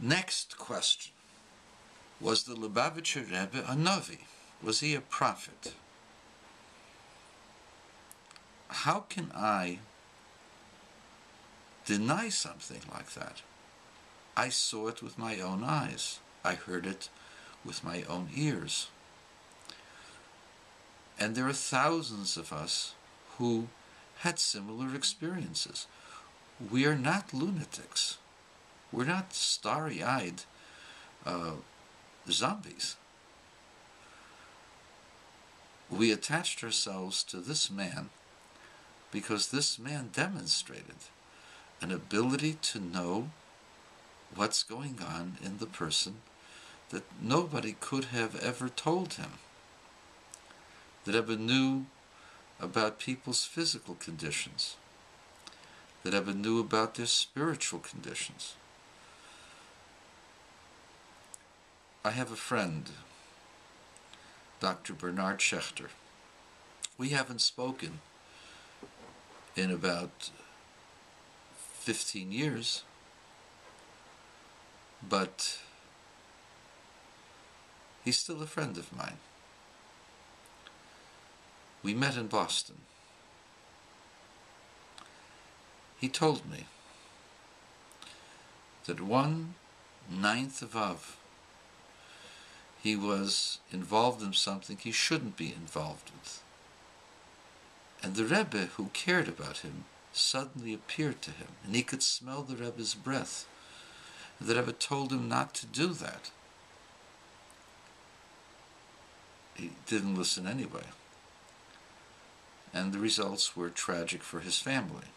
Next question. Was the Lubavitcher Rebbe a Navi? Was he a prophet? How can I deny something like that? I saw it with my own eyes. I heard it with my own ears. And there are thousands of us who had similar experiences. We are not lunatics. We're not starry-eyed zombies. We attached ourselves to this man because this man demonstrated an ability to know what's going on in the person that nobody could have ever told him. The Rebbe knew about people's physical conditions. The Rebbe knew about their spiritual conditions. I have a friend, Dr. Bernard Schechter. We haven't spoken in about 15 years, but he's still a friend of mine. We met in Boston. He told me that 1/9 of Av, he was involved in something he shouldn't be involved with. And the Rebbe, who cared about him, suddenly appeared to him, and he could smell the Rebbe's breath. The Rebbe told him not to do that. He didn't listen anyway. And the results were tragic for his family.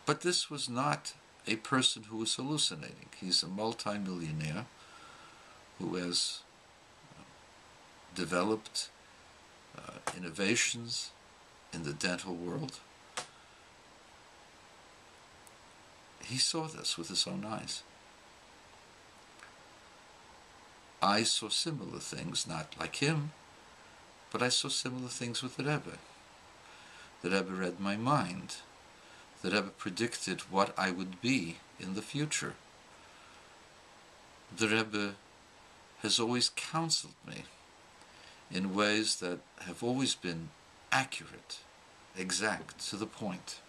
But this was not a person who was hallucinating. He's a multi-millionaire who has developed innovations in the dental world. He saw this with his own eyes. I saw similar things, not like him, but I saw similar things with the Rebbe. The Rebbe read my mind. The Rebbe predicted what I would be in the future. The Rebbe has always counseled me in ways that have always been accurate, exact, to the point.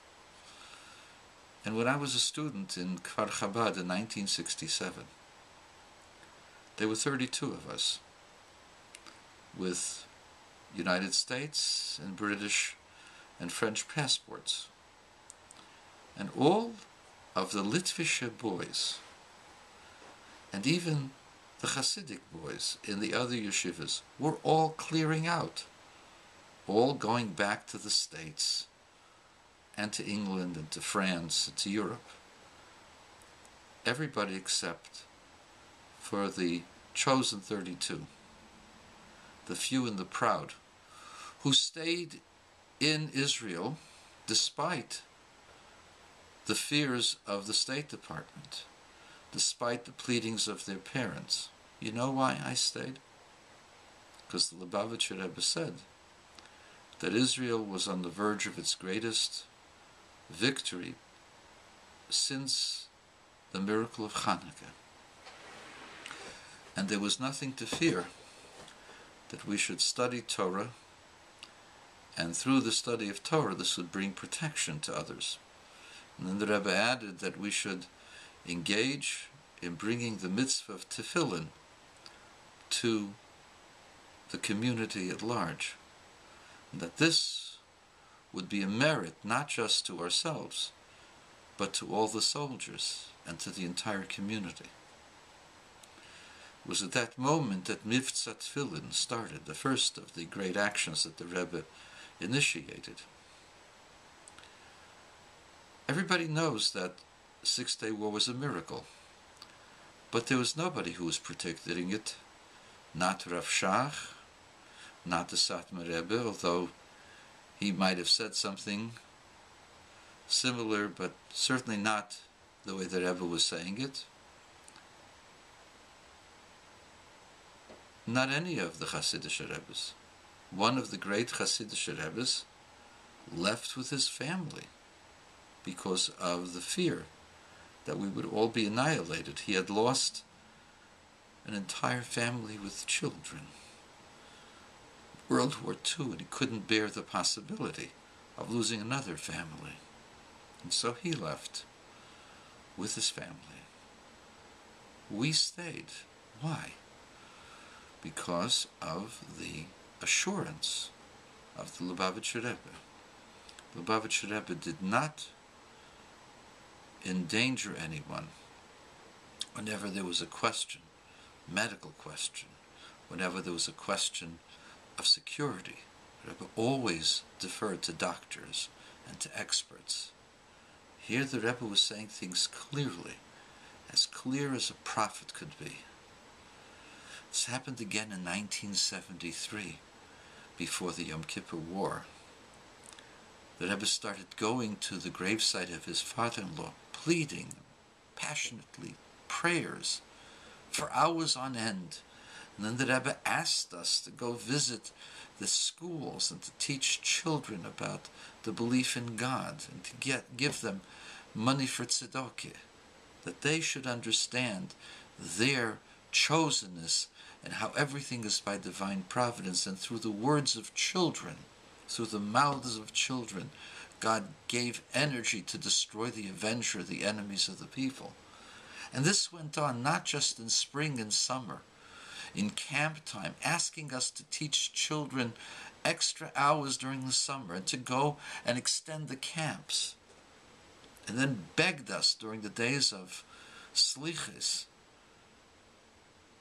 And when I was a student in Kfar Chabad in 1967, there were 32 of us with United States and British and French passports. And all of the Litvische boys, and even the Hasidic boys in the other yeshivas, were all clearing out, all going back to the States and to England and to France and to Europe. Everybody except for the chosen 32, the few and the proud, who stayed in Israel despite the fears of the State Department, despite the pleadings of their parents. You know why I stayed? Because the Lubavitcher Rebbe said that Israel was on the verge of its greatest victory since the miracle of Hanukkah. And there was nothing to fear, that we should study Torah, and through the study of Torah this would bring protection to others. And then the Rebbe added that we should engage in bringing the mitzvah of tefillin to the community at large. And that this would be a merit not just to ourselves, but to all the soldiers and to the entire community. It was at that moment that Mivtza Tefillin started, the first of the great actions that the Rebbe initiated. Everybody knows that the Six-Day War was a miracle, but there was nobody who was predicting it. Not Rav Shach, not the Satmar Rebbe, although he might have said something similar, but certainly not the way the Rebbe was saying it. Not any of the Hasidic Rebbes. One of the great Hasidic Rebbes left with his family because of the fear that we would all be annihilated. He had lost an entire family with children. World War II, and he couldn't bear the possibility of losing another family. And so he left with his family. We stayed. Why? Because of the assurance of the Lubavitcher Rebbe. The Lubavitcher Rebbe did not endanger anyone whenever there was a question, medical question, whenever there was a question of security. The Rebbe always deferred to doctors and to experts. Here the Rebbe was saying things clearly, as clear as a prophet could be. This happened again in 1973, before the Yom Kippur War. The Rebbe started going to the gravesite of his father-in-law, pleading passionately, prayers for hours on end. And then the Rebbe asked us to go visit the schools and to teach children about the belief in God and to give them money for tzedakah, that they should understand their chosenness and how everything is by divine providence, and through the words of children, through the mouths of children, God gave energy to destroy the avenger, the enemies of the people. And this went on not just in spring and summer, in camp time, asking us to teach children extra hours during the summer and to go and extend the camps. And then begged us during the days of Slichis,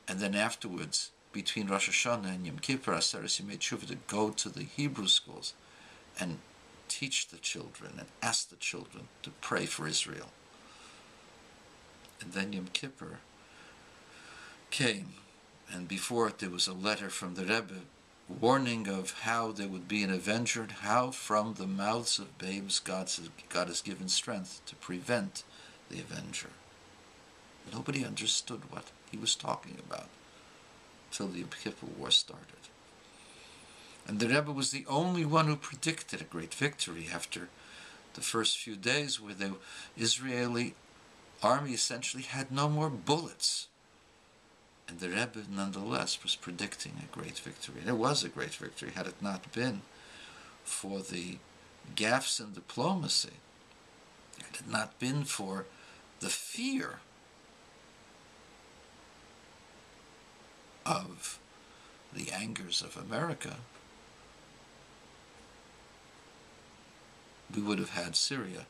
and then afterwards, between Rosh Hashanah and Yom Kippur, Aseres Yemei Tshuva, to go to the Hebrew schools and teach the children and ask the children to pray for Israel. And then Yom Kippur came, and before it there was a letter from the Rebbe warning of how there would be an avenger, and how from the mouths of babes God has given strength to prevent the avenger. Nobody understood what he was talking about till the Yom Kippur War started. And the Rebbe was the only one who predicted a great victory after the first few days, where the Israeli army essentially had no more bullets. And the Rebbe, nonetheless, was predicting a great victory. And it was a great victory, had it not been for the gaffes in diplomacy, had it not been for the fear of the angers of America. We would have had Syria,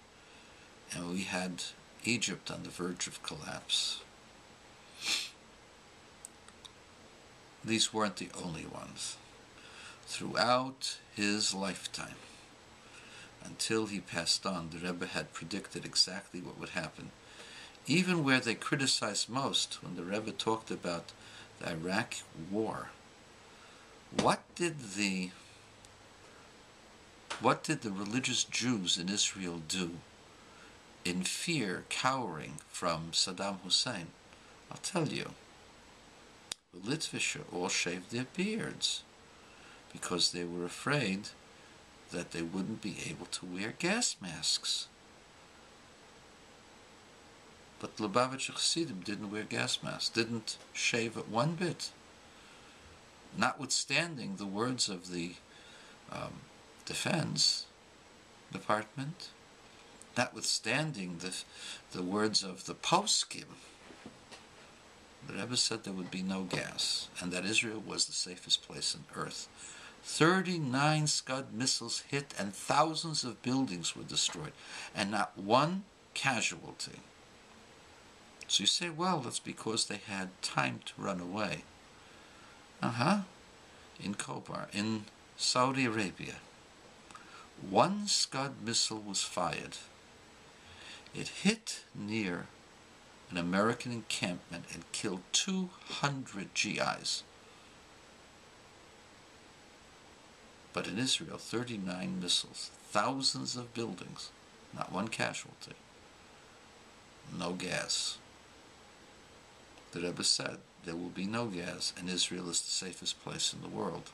and we had Egypt on the verge of collapse. These weren't the only ones. Throughout his lifetime, until he passed on, the Rebbe had predicted exactly what would happen. Even where they criticized most, when the Rebbe talked about the Iraq War, what did the religious Jews in Israel do in fear, cowering from Saddam Hussein? I'll tell you. The Litvisher all shaved their beards because they were afraid that they wouldn't be able to wear gas masks. But Lubavitcher Chassidim didn't wear gas masks, didn't shave it one bit, notwithstanding the words of the Defense Department, notwithstanding the words of the poskim. The Rebbe said there would be no gas, and that Israel was the safest place on earth. 39 Scud missiles hit, and thousands of buildings were destroyed, and not one casualty. So you say, well, that's because they had time to run away. In Khobar, in Saudi Arabia, one Scud missile was fired. It hit near an American encampment and killed 200 GIs. But in Israel, 39 missiles, thousands of buildings, not one casualty, no gas. The Rebbe said there will be no gas, and Israel is the safest place in the world.